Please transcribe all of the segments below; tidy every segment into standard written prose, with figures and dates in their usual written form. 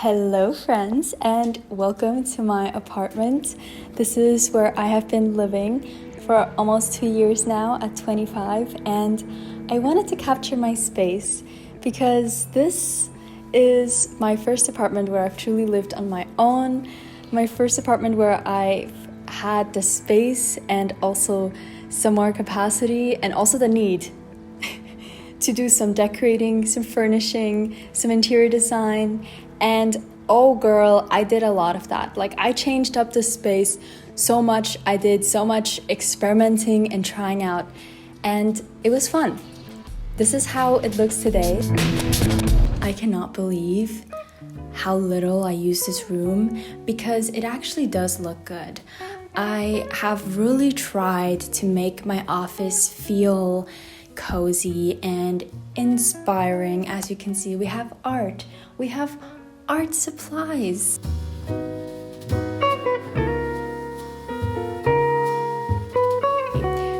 Hello friends and welcome to my apartment. This is where I have been living for almost 2 years now at 25, and I wanted to capture my space because this is my first apartment where I've truly lived on my own, my first apartment where I've had the space and also some more capacity and also the need to do some decorating, some furnishing, some interior design. And oh girl, I did a lot of that. Like, I changed up the space so much. I did so much experimenting and trying out, and it was fun. This is how it looks today. I cannot believe how little I use this room because it actually does look good. I have really tried to make my office feel cozy and inspiring. As you can see, we have art, we have art supplies.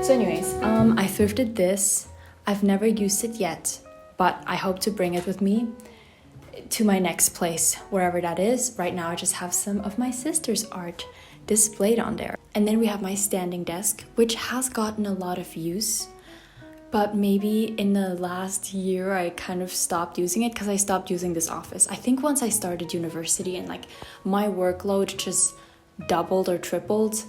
So anyways, I thrifted this. I've never used it yet, but I hope to bring it with me to my next place, wherever that is. Right now I just have some of my sister's art displayed on there. And then we have my standing desk, which has gotten a lot of use. But maybe in the last year, I kind of stopped using it because I stopped using this office. I think once I started university and like my workload just doubled or tripled,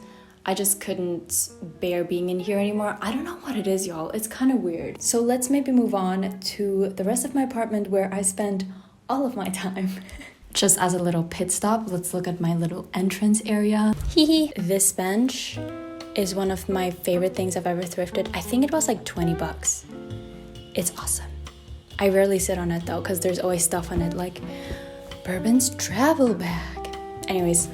I just couldn't bear being in here anymore. I don't know what it is, y'all. It's kind of weird. So let's maybe move on to the rest of my apartment where I spend all of my time. Just as a little pit stop, let's look at my little entrance area. This bench is one of my favorite things I've ever thrifted. I think it was like 20 bucks. It's awesome. I rarely sit on it though, because there's always stuff on it like Bourbon's travel bag. Anyways,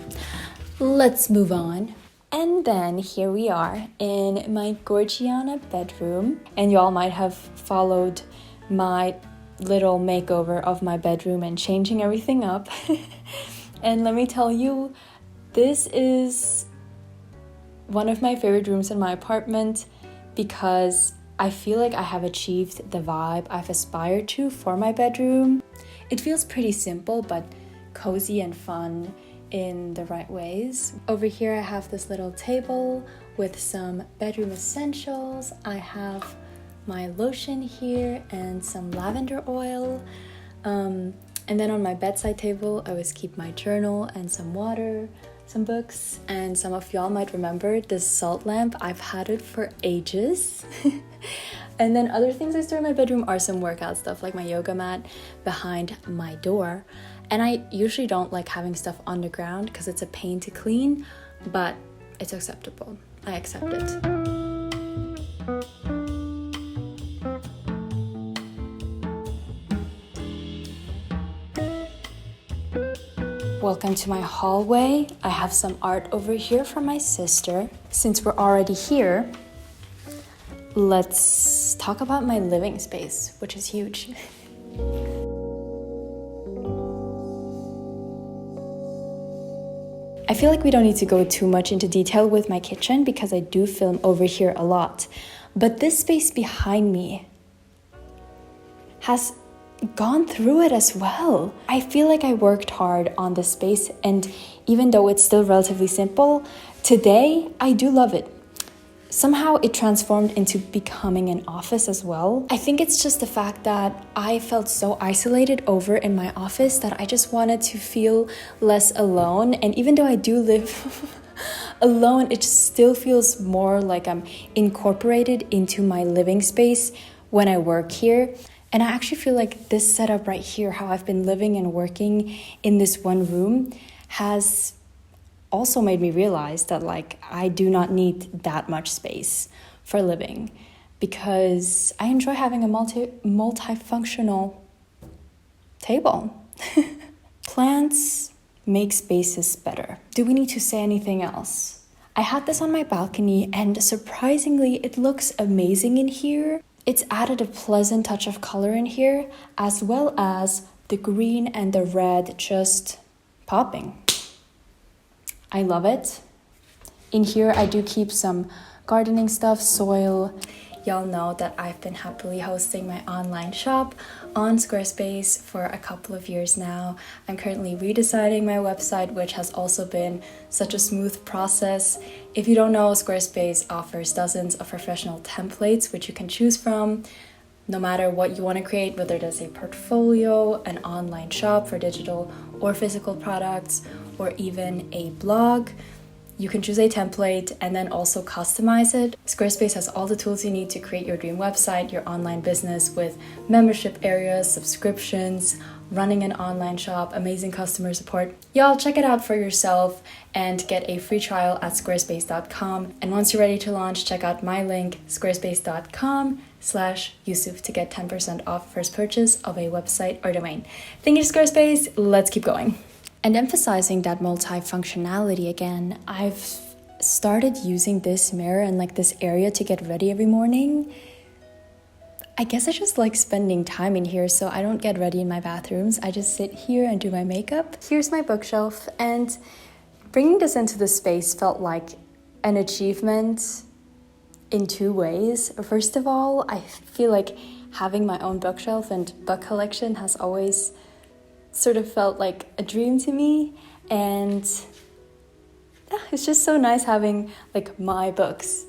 let's move on. And then here we are in my Gorgiana bedroom. And y'all might have followed my little makeover of my bedroom and changing everything up. And let me tell you, this is one of my favorite rooms in my apartment because I feel like I have achieved the vibe I've aspired to for my bedroom. It feels pretty simple but cozy and fun in the right ways. Over here I have this little table with some bedroom essentials. I have my lotion here and some lavender oil. And then on my bedside table I always keep my journal and some water, some books, and some of y'all might remember this salt lamp. I've had it for ages. And then other things I store in my bedroom are some workout stuff, like my yoga mat behind my door. And I usually don't like having stuff on the ground because it's a pain to clean, but it's acceptable. I accept it. Welcome to my hallway. I have some art over here from my sister. Since we're already here, let's talk about my living space, which is huge. I feel like we don't need to go too much into detail with my kitchen because I do film over here a lot. But this space behind me has gone through it as well. I feel like I worked hard on this space, and even though it's still relatively simple, today I do love it. Somehow it transformed into becoming an office as well. I think it's just the fact that I felt so isolated over in my office that I just wanted to feel less alone. And even though I do live alone, it still feels more like I'm incorporated into my living space when I work here. And I actually feel like this setup right here, how I've been living and working in this one room, has also made me realize that like I do not need that much space for living because I enjoy having a multifunctional table. Plants make spaces better. Do we need to say anything else? I had this on my balcony and surprisingly it looks amazing in here. It's added a pleasant touch of color in here, as well as the green and the red just popping. I love it. In here, I do keep some gardening stuff, soil. y'all know that I've been happily hosting my online shop on Squarespace for a couple of years now. I'm currently redesigning my website, which has also been such a smooth process. If you don't know, Squarespace offers dozens of professional templates which you can choose from, no matter what you want to create, whether it is a portfolio, an online shop for digital or physical products, or even a blog. You can choose a template and then also customize it. Squarespace has all the tools you need to create your dream website, your online business with membership areas, subscriptions, running an online shop, amazing customer support. Y'all check it out for yourself and get a free trial at squarespace.com. And once you're ready to launch, check out my link, squarespace.com/Yusuf, to get 10% off first purchase of a website or domain. Thank you, Squarespace. Let's keep going. And emphasizing that multi-functionality again, I've started using this mirror and like this area to get ready every morning. I guess I just like spending time in here, so I don't get ready in my bathrooms. I just sit here and do my makeup. Here's my bookshelf, and bringing this into the space felt like an achievement in two ways. First of all, I feel like having my own bookshelf and book collection has always sort of felt like a dream to me, and it's just so nice having like my books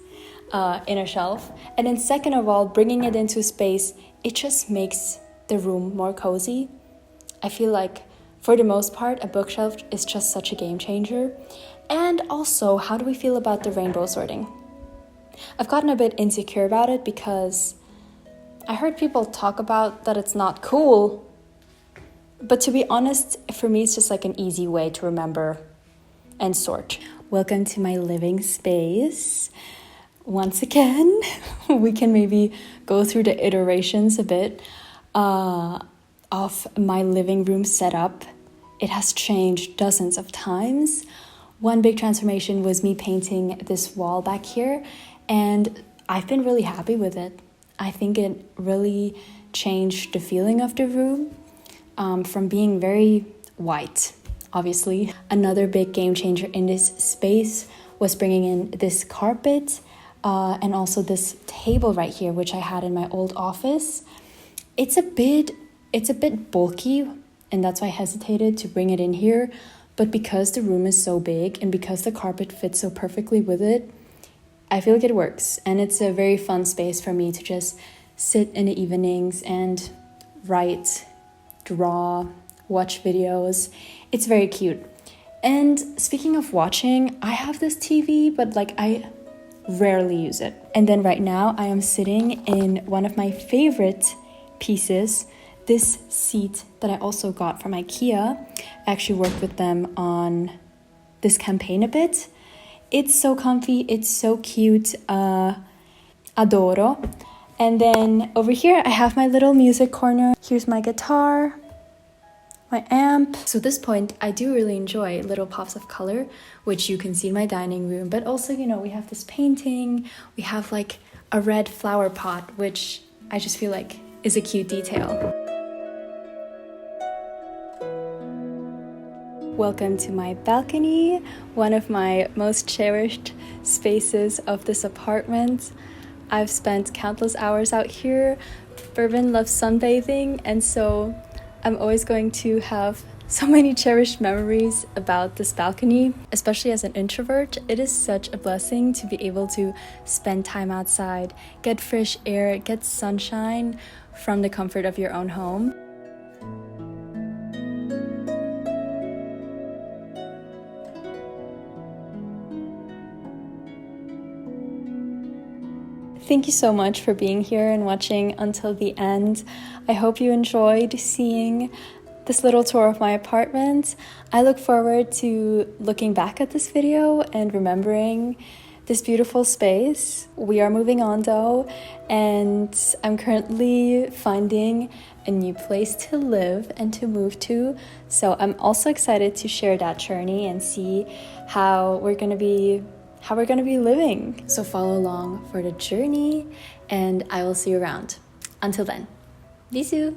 in a shelf. And then second of all, bringing it into space, it just makes the room more cozy. I feel like for the most part, a bookshelf is just such a game changer. And also, how do we feel about the rainbow sorting? I've gotten a bit insecure about it because I heard people talk about that it's not cool. But to be honest, for me, it's just like an easy way to remember and sort. Welcome to my living space. Once again, we can maybe go through the iterations a bit of my living room setup. It has changed dozens of times. One big transformation was me painting this wall back here, and I've been really happy with it. I think it really changed the feeling of the room. From being very white, obviously. Another big game changer in this space was bringing in this carpet and also this table right here, which I had in my old office. It's a bit bulky, and that's why I hesitated to bring it in here. But because the room is so big and because the carpet fits so perfectly with it, I feel like it works. And it's a very fun space for me to just sit in the evenings and write, draw, watch videos. It's very cute. And speaking of watching, I have this TV, but like I rarely use it. And then right now I am sitting in one of my favorite pieces, this seat that I also got from IKEA. I actually worked with them on this campaign a bit. It's so comfy, it's so cute, adoro. And then over here, I have my little music corner. Here's my guitar, my amp. So at this point, I do really enjoy little pops of color, which you can see in my dining room. But also, you know, we have this painting. We have like a red flower pot, which I just feel like is a cute detail. Welcome to my balcony, one of my most cherished spaces of this apartment. I've spent countless hours out here. Bourbon loves sunbathing, and so I'm always going to have so many cherished memories about this balcony. Especially as an introvert, it is such a blessing to be able to spend time outside, get fresh air, get sunshine from the comfort of your own home. Thank you so much for being here and watching until the end. I hope you enjoyed seeing this little tour of my apartment. I look forward to looking back at this video and remembering this beautiful space. We are moving on though, and I'm currently finding a new place to live and to move to. So I'm also excited to share that journey and see how we're gonna be living. So follow along for the journey, and I will see you around. Until then, bisous!